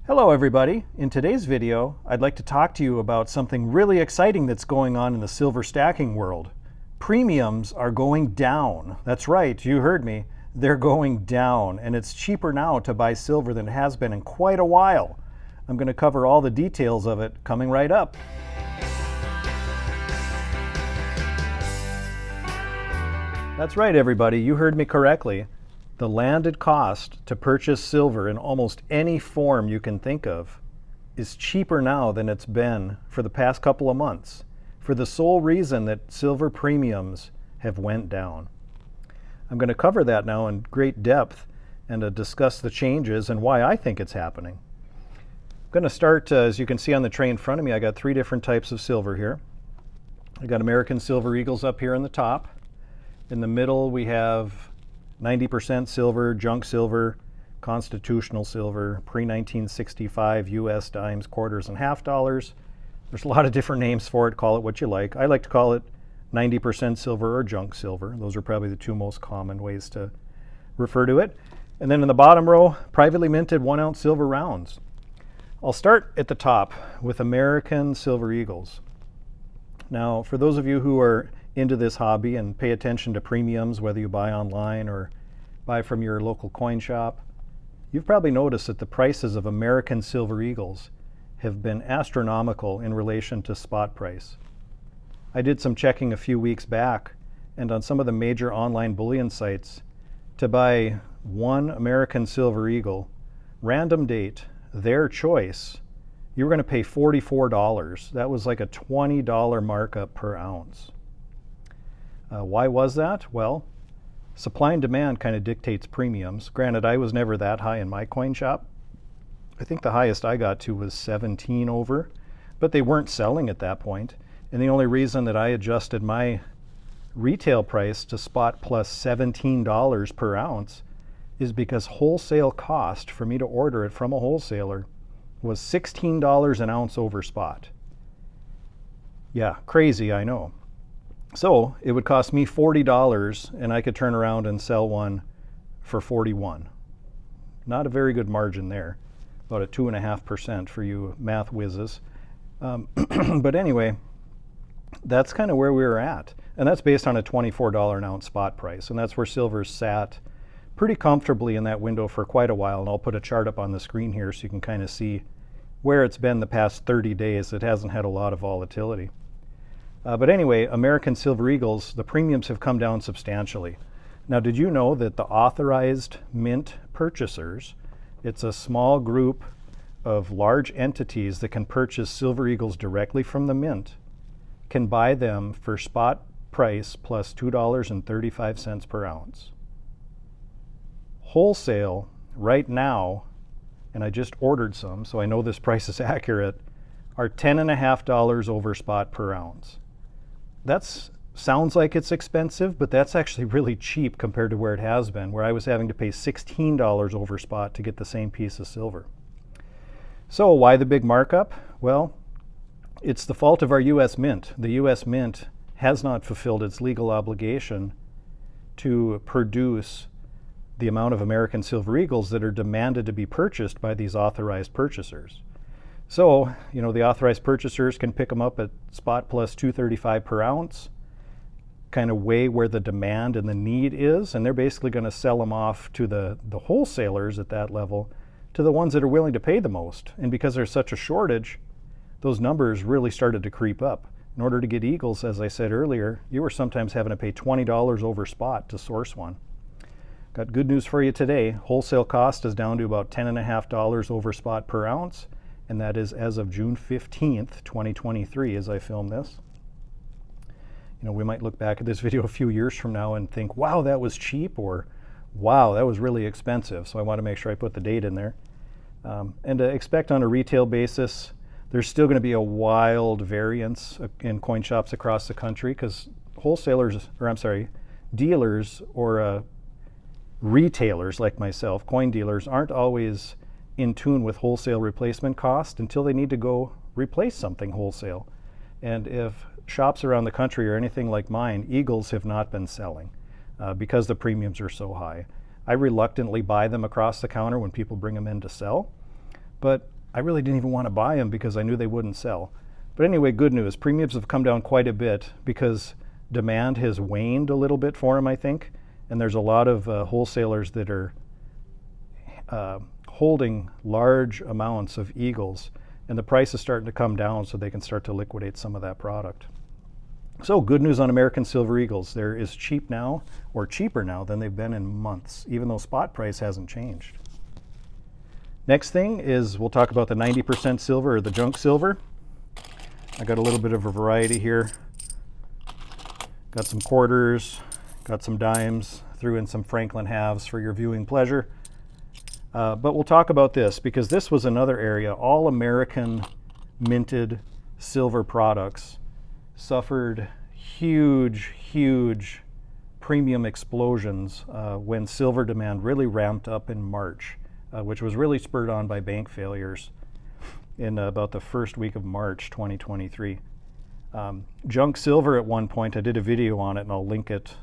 Hello everybody. In today's video, I'd like to talk to you about something really exciting that's going on in the silver stacking world. Premiums are going down. That's right, you heard me. They're going down, and it's cheaper now to buy silver than it has been in quite a while. I'm going to cover all the details of it coming right up. That's right everybody, you heard me correctly. The landed cost to purchase silver in almost any form you can think of is cheaper now than it's been for the past couple of months, for the sole reason that silver premiums have went down. I'm going to cover that now in great depth and discuss the changes and why I think it's happening. I'm going to start, as you can see on the tray in front of me, I got three different types of silver here. I got American Silver Eagles up here in the top. In the middle we have 90% silver, junk silver, constitutional silver, pre-1965 US dimes, quarters, and half dollars. There's a lot of different names for it. Call it what you like. I like to call it 90% silver or junk silver. Those are probably the two most common ways to refer to it. And then in the bottom row, privately minted 1 ounce silver rounds. I'll start at the top with American Silver Eagles. Now, for those of you who are into this hobby and pay attention to premiums, whether you buy online or buy from your local coin shop, you've probably noticed that the prices of American Silver Eagles have been astronomical in relation to spot price. I did some checking a few weeks back, and on some of the major online bullion sites, to buy one American Silver Eagle, random date, their choice, you were going to pay $44. That was like a $20 markup per ounce. Why was that? Well, supply and demand kind of dictates premiums. Granted, I was never that high in my coin shop. I think the highest I got to was 17 over, but they weren't selling at that point. And the only reason that I adjusted my retail price to spot plus $17 per ounce is because wholesale cost for me to order it from a wholesaler was $16 an ounce over spot. Yeah, crazy, I know. So it would cost me $40 and I could turn around and sell one for $41. Not a very good margin there, about a 2.5% for you math whizzes. But anyway, that's kind of where we were at. And that's based on a $24 an ounce spot price. And that's where silver's sat pretty comfortably in that window for quite a while. And I'll put a chart up on the screen here so you can kind of see where it's been the past 30 days. It hasn't had a lot of volatility. But anyway, American Silver Eagles, the premiums have come down substantially. Now, did you know that the authorized mint purchasers, it's a small group of large entities that can purchase Silver Eagles directly from the mint, can buy them for spot price plus $2.35 per ounce. Wholesale right now, and I just ordered some, so I know this price is accurate, are $10.50 over spot per ounce. That sounds like it's expensive, but that's actually really cheap compared to where it has been, where I was having to pay $16 over spot to get the same piece of silver. So why the big markup? Well, it's the fault of our US Mint. The US Mint has not fulfilled its legal obligation to produce the amount of American Silver Eagles that are demanded to be purchased by these authorized purchasers. So, you know, the authorized purchasers can pick them up at spot plus $2.35 per ounce, kind of weigh where the demand and the need is, and they're basically going to sell them off to the wholesalers at that level, to the ones that are willing to pay the most. And because there's such a shortage, those numbers really started to creep up. In order to get Eagles, as I said earlier, you were sometimes having to pay $20 over spot to source one. Got good news for you today. Wholesale cost is down to about $10.50 over spot per ounce. And that is as of June 15th, 2023, as I film this. You know, we might look back at this video a few years from now and think, wow, that was cheap, or wow, that was really expensive. So I want to make sure I put the date in there. And to expect on a retail basis, there's still going to be a wild variance in coin shops across the country because dealers or retailers like myself, coin dealers, aren't always in tune with wholesale replacement cost until they need to go replace something wholesale. And if shops around the country are anything like mine, Eagles have not been selling because the premiums are so high. I reluctantly buy them across the counter when people bring them in to sell, but I really didn't even want to buy them because I knew they wouldn't sell. But anyway, good news. Premiums have come down quite a bit because demand has waned a little bit for them, I think. And there's a lot of wholesalers that are holding large amounts of Eagles, and the price is starting to come down so they can start to liquidate some of that product. So good news on American Silver Eagles. They're as cheap now, or cheaper now, than they've been in months, even though spot price hasn't changed. Next thing is we'll talk about the 90% silver, or the junk silver. I got a little bit of a variety here. Got some quarters, got some dimes, threw in some Franklin halves for your viewing pleasure. But we'll talk about this because this was another area. All American minted silver products suffered huge premium explosions when silver demand really ramped up in March, which was really spurred on by bank failures in about the first week of March 2023. Junk silver at one point, I did a video on it and I'll link it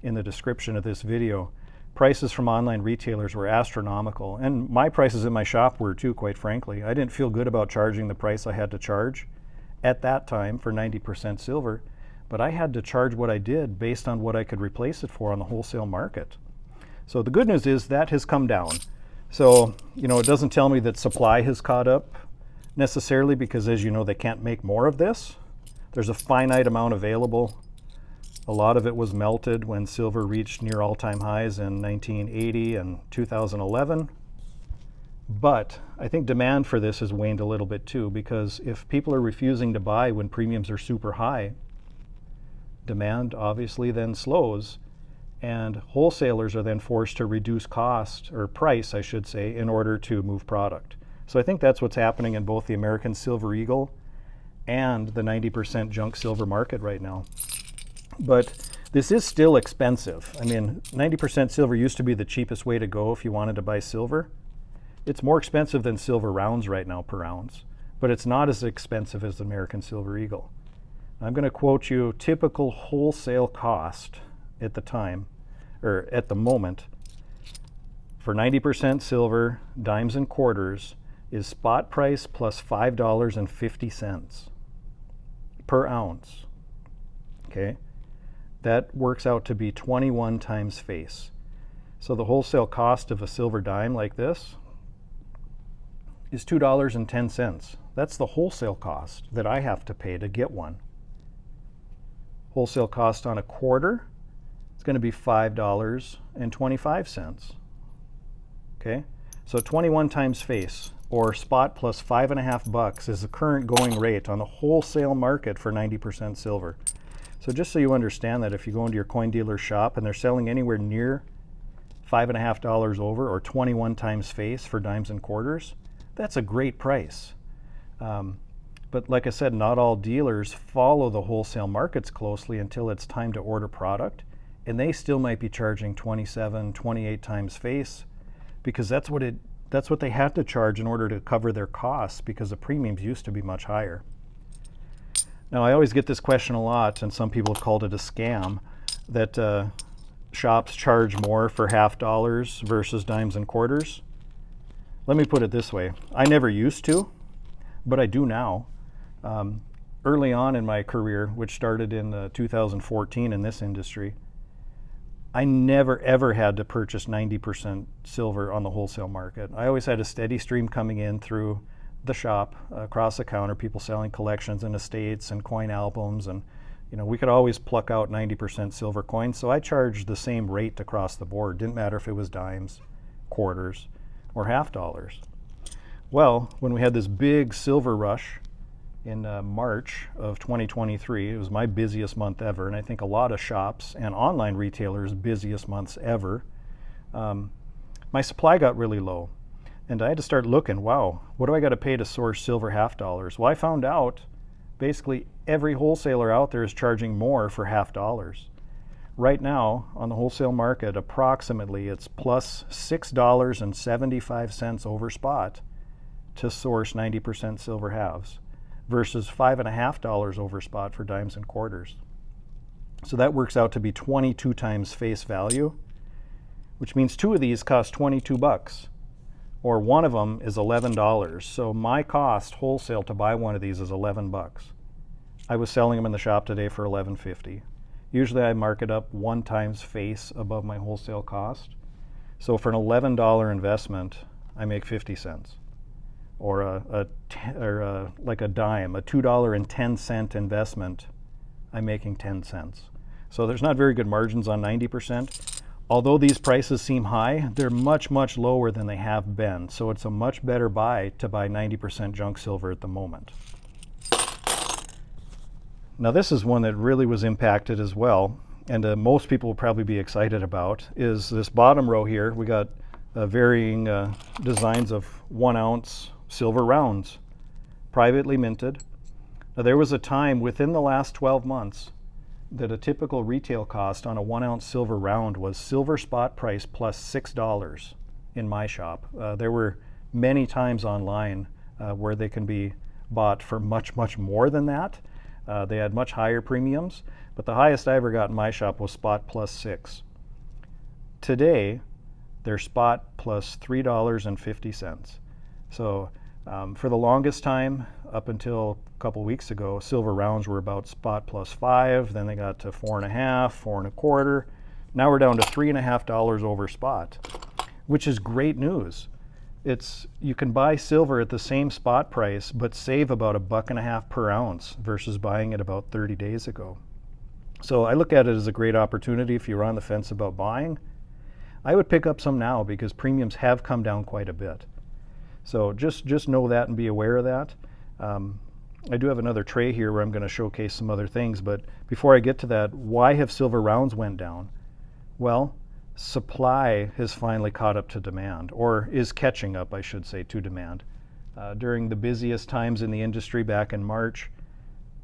in the description of this video. Prices from online retailers were astronomical, and my prices in my shop were too, quite frankly. I didn't feel good about charging the price I had to charge at that time for 90% silver, but I had to charge what I did based on what I could replace it for on the wholesale market. So the good news is that has come down. So, you know, it doesn't tell me that supply has caught up necessarily because, as you know, they can't make more of this. There's a finite amount available. A lot of it was melted when silver reached near all-time highs in 1980 and 2011. But I think demand for this has waned a little bit too, because if people are refusing to buy when premiums are super high, demand obviously then slows, and wholesalers are then forced to reduce cost, or price, I should say, in order to move product. So I think that's what's happening in both the American Silver Eagle and the 90% junk silver market right now. But this is still expensive. I mean, 90% silver used to be the cheapest way to go if you wanted to buy silver. It's more expensive than silver rounds right now per ounce, but it's not as expensive as the American Silver Eagle. I'm going to quote you typical wholesale cost at the time, or at the moment, for 90% silver, dimes and quarters, is spot price plus $5.50 per ounce. Okay? That works out to be 21 times face. So the wholesale cost of a silver dime like this is $2.10. That's the wholesale cost that I have to pay to get one. Wholesale cost on a quarter, it's going to be $5.25. Okay? So 21 times face, or spot plus $5.50 is the current going rate on the wholesale market for 90% silver. So just so you understand that if you go into your coin dealer shop and they're selling anywhere near $5.50 over, or 21 times face for dimes and quarters, that's a great price. But like I said, not all dealers follow the wholesale markets closely until it's time to order product, and they still might be charging 27, 28 times face, because that's what they had to charge in order to cover their costs, because the premiums used to be much higher. Now, I always get this question a lot, and some people have called it a scam, that shops charge more for $half versus dimes and quarters. Let me put it this way. I never used to, but I do now. Early on in my career, which started in 2014 in this industry, I never ever had to purchase 90% silver on the wholesale market. I always had a steady stream coming in through the shop, across the counter, people selling collections and estates and coin albums, and we could always pluck out 90% silver coins, so I charged the same rate across the board. Didn't matter if it was dimes, quarters, or $half. Well, when we had this big silver rush in March of 2023, it was my busiest month ever, and I think a lot of shops and online retailers' busiest months ever. My supply got really low. And I had to start looking, wow, what do I got to pay to source silver $half? Well, I found out basically every wholesaler out there is charging more for $half. Right now, on the wholesale market, approximately it's plus $6.75 over spot to source 90% silver halves, versus $5.50 over spot for dimes and quarters. So that works out to be 22 times face value, which means two of these cost $22. or one of them is $11. So my cost wholesale to buy one of these is 11 bucks. I was selling them in the shop today for $11.50. Usually I mark it up 1 times face above my wholesale cost. So for an $11 investment, I make 50 cents. Or like a dime, a $2.10 investment, I'm making 10 cents. So there's not very good margins on 90%. Although these prices seem high, they're much, much lower than they have been. So it's a much better buy to buy 90% junk silver at the moment. Now this is one that really was impacted as well, and most people will probably be excited about, is this bottom row here. We got varying designs of 1 ounce silver rounds, privately minted. Now there was a time within the last 12 months that a typical retail cost on a 1 ounce silver round was silver spot price plus $6 in my shop. There were many times online where they can be bought for much, much more than that. They had much higher premiums, but the highest I ever got in my shop was spot plus $6. Today, they're spot plus $3.50. So for the longest time, up until a couple weeks ago, silver rounds were about spot plus $5. Then they got to $4.50, $4.25. Now we're down to $3.50 over spot, which is great news. You can buy silver at the same spot price, but save about $1.50 per ounce versus buying it about 30 days ago. So I look at it as a great opportunity if you're on the fence about buying. I would pick up some now because premiums have come down quite a bit. So just know that and be aware of that. I do have another tray here where I'm going to showcase some other things, but before I get to that, why have silver rounds went down? Well, supply has finally caught up to demand, or is catching up, I should say, to demand. During the busiest times in the industry back in March,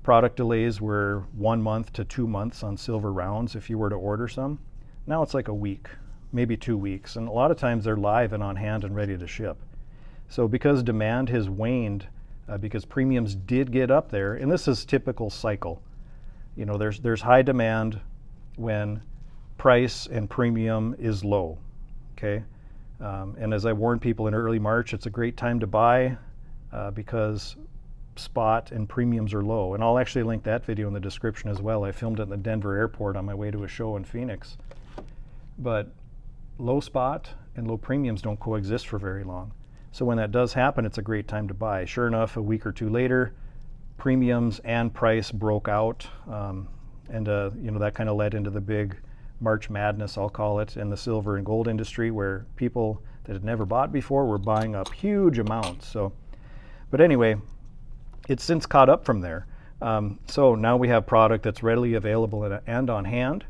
product delays were 1 month to 2 months on silver rounds if you were to order some. Now it's like a week, maybe 2 weeks, and a lot of times they're live and on hand and ready to ship. So because demand has waned, because premiums did get up there, and this is typical cycle. You know, there's high demand when price and premium is low, okay? And as I warned people in early March, it's a great time to buy because spot and premiums are low. And I'll actually link that video in the description as well. I filmed it in the Denver airport on my way to a show in Phoenix. But low spot and low premiums don't coexist for very long. So when that does happen, it's a great time to buy. Sure enough, a week or two later, premiums and price broke out. And you know, that kind of led into the big March madness, I'll call it, in the silver and gold industry, where people that had never bought before were buying up huge amounts. So, but anyway, it's since caught up from there. So now we have product that's readily available and on hand.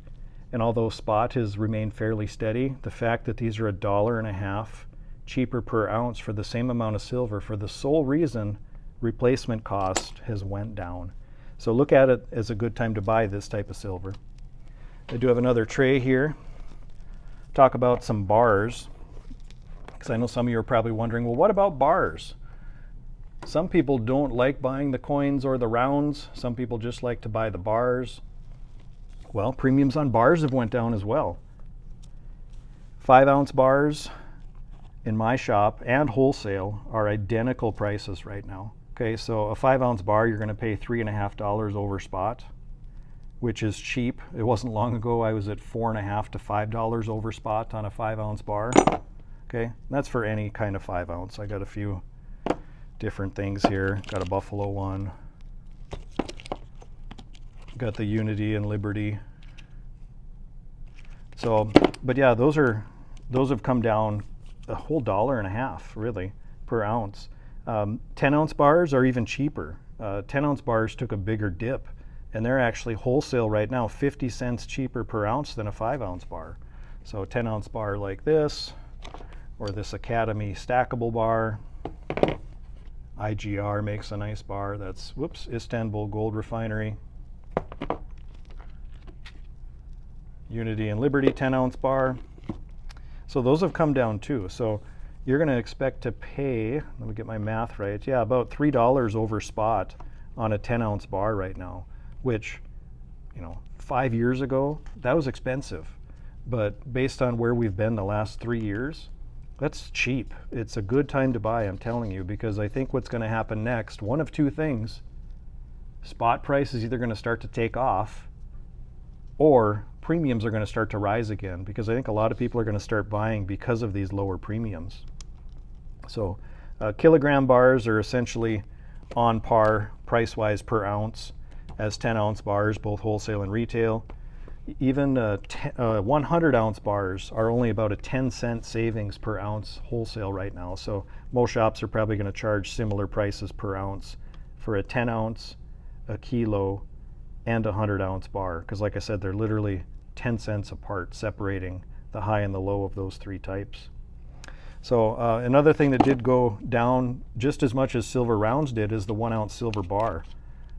And although spot has remained fairly steady, the fact that these are $1.50 cheaper per ounce for the same amount of silver, for the sole reason replacement cost has went down. So look at it as a good time to buy this type of silver. I do have another tray here. Talk about some bars, because I know some of you are probably wondering, well, what about bars? Some people don't like buying the coins or the rounds. Some people just like to buy the bars. Well, premiums on bars have went down as well. 5 ounce bars in my shop and wholesale are identical prices right now. Okay, so a 5 ounce bar, you're going to pay $3.50 over spot, which is cheap. It wasn't long ago I was at $4.50 to $5 over spot on a 5 ounce bar. Okay, that's for any kind of 5 ounce. I got a few different things here. Got a Buffalo one. Got the Unity and Liberty. So, but yeah, those have come down a whole $1.50 really per ounce. 10 ounce bars are even cheaper. 10 ounce bars took a bigger dip, and they're actually wholesale right now 50 cents cheaper per ounce than a 5 ounce bar. So a 10 ounce bar like this, or this Academy stackable bar. IGR makes a nice bar. That's, Istanbul Gold Refinery. Unity and Liberty 10 ounce bar. So those have come down too. So you're going to expect to pay, let me get my math right, yeah, about $3 over spot on a 10 ounce bar right now, which, you know, 5 years ago, that was expensive. But based on where we've been the last 3 years, That's cheap. It's a good time to buy, I'm telling you, because I think what's going to happen next, one of two things. Spot price is either going to start to take off, or premiums are going to start to rise again, because I think a lot of people are going to start buying because of these lower premiums. So kilogram bars are essentially on par price-wise per ounce as 10-ounce bars, both wholesale and retail. Even 100-ounce bars are only about a 10-cent savings per ounce wholesale right now. So most shops are probably going to charge similar prices per ounce for a 10-ounce, a kilo, and a 100-ounce bar. Because like I said, they're literally 10 cents apart, separating the high and the low of those three types. So another thing that did go down just as much as silver rounds did is the 1-ounce silver bar.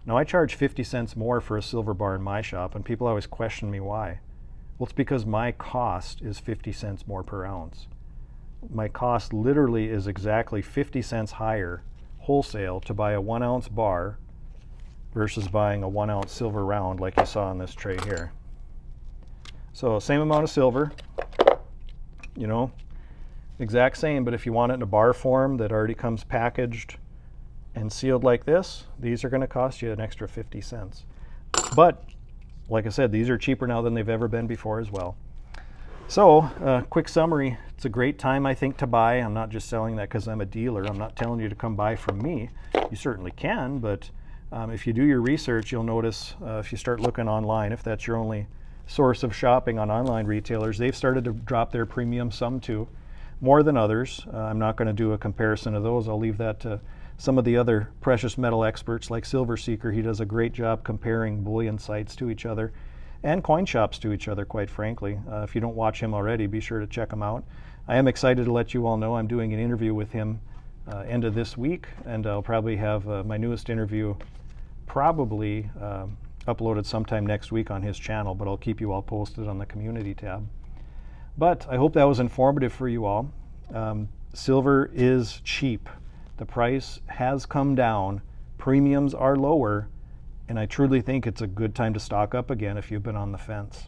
Now I charge 50 cents more for a silver bar in my shop, and people always question me why. Well, it's because my cost is 50 cents more per ounce. My cost literally is exactly 50 cents higher wholesale to buy a 1-ounce bar versus buying a 1-ounce silver round like you saw on this tray here. So same amount of silver, you know, exact same, but if you want it in a bar form that already comes packaged and sealed like this, these are going to cost you an extra 50 cents. But like I said, these are cheaper now than they've ever been before as well. So quick summary, it's a great time, I think, to buy. I'm not just selling that because I'm a dealer. I'm not telling you to come buy from me. You certainly can, but if you do your research, you'll notice if you start looking online, if that's your only source of shopping on online retailers, they've started to drop their premium, some too, more than others. I'm not going to do a comparison of those. I'll leave that to some of the other precious metal experts like Silver Seeker. He does a great job comparing bullion sites to each other and coin shops to each other, quite frankly. If you don't watch him already, be sure to check him out. I am excited to let you all know I'm doing an interview with him end of this week, and I'll probably have my newest interview probably uploaded sometime next week on his channel, but I'll keep you all posted on the community tab. But I hope that was informative for you all. Silver is cheap. The price has come down, premiums are lower, and I truly think it's a good time to stock up again if you've been on the fence.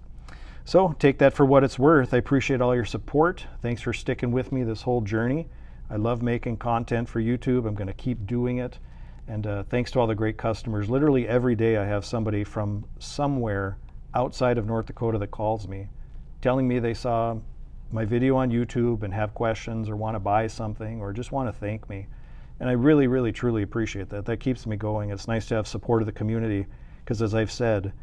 So take that for what it's worth. I appreciate all your support. Thanks for sticking with me this whole journey. I love making content for YouTube. I'm going to keep doing it. And thanks to all the great customers. Literally every day I have somebody from somewhere outside of North Dakota that calls me, telling me they saw my video on YouTube and have questions or want to buy something or just want to thank me. And I really, really, truly appreciate that. That keeps me going. It's nice to have support of the community because, as I've said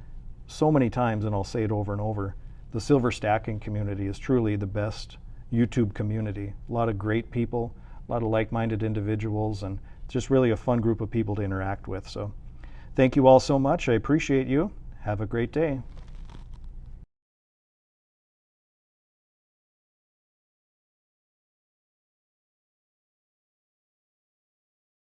so many times, and I'll say it over and over, the silver stacking community is truly the best YouTube community. A lot of great people, a lot of like-minded individuals, and it's just really a fun group of people to interact with. So thank you all so much. I appreciate you. Have a great day.